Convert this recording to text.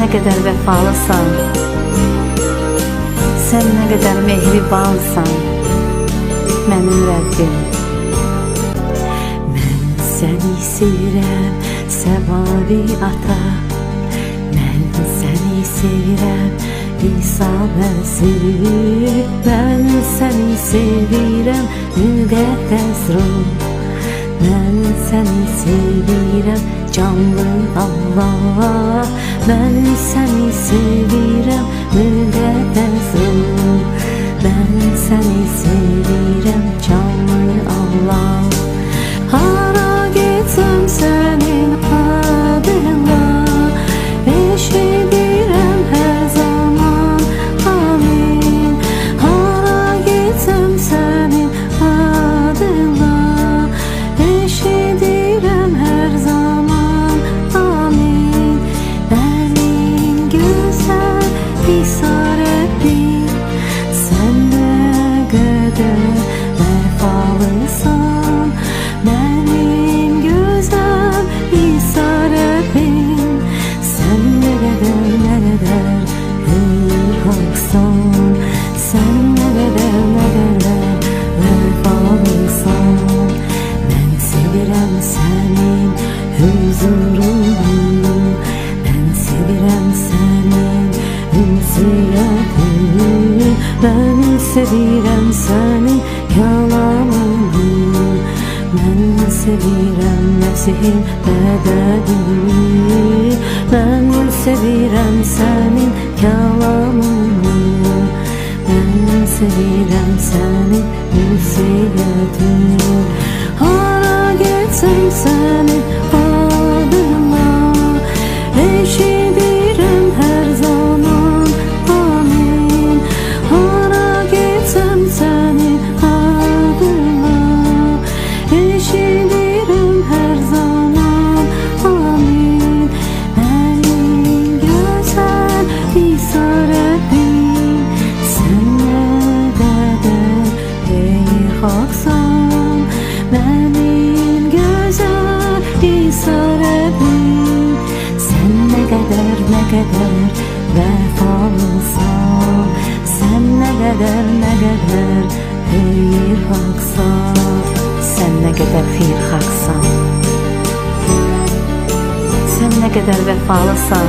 ne kadar vəfalısan, sən nə qədər mehribansan, mənim Rəbbim. Mən səni sevirəm, səvavi ata, mən səni sevirəm, İsa Məsih. Mən səni sevirəm, müqəddəs ruh, mən səni sevirəm, canlı Allah. Mən səni sevirəm, müqəddəs ruh, mən səni sevirəm, canlı Allah. Hara getsəm sənin adına, eşidirəm hər zaman, amin. Hara getsəm sənin adına, eşidirəm hər zaman, amin. Mənim gözəl İsa Rəbbim, sən nə qədər vəfalısan, mənim gözəl İsa Rəbbim, sən nə qədər hürxaqsan, sən nə qədər vəfalısan. Mən sevirəm sənin huzurunu, mən sevirəm sənin ünsiyyətini, mən sevirəm sənin kəlamını, mən sevirəm Məsihin bədənini, mən sevirəm sənin kəlamını, mən sevirəm sənin ünsiyyətini. Hara getsəm sənin adına, eşidirəm hər zaman, amin. Hara getsəm sənin adına, eşidirəm hər zaman, amin. Mənim gözəl İsa Rəbbim, sən nə qədər heyxaqsan, mənim gözəl İsa Rəbbim, sən nə qədər vəfalısan, sən nə qədər xeyirxahsan, sən nə qədər xeyirxahsan, sən nə qədər vəfalısan.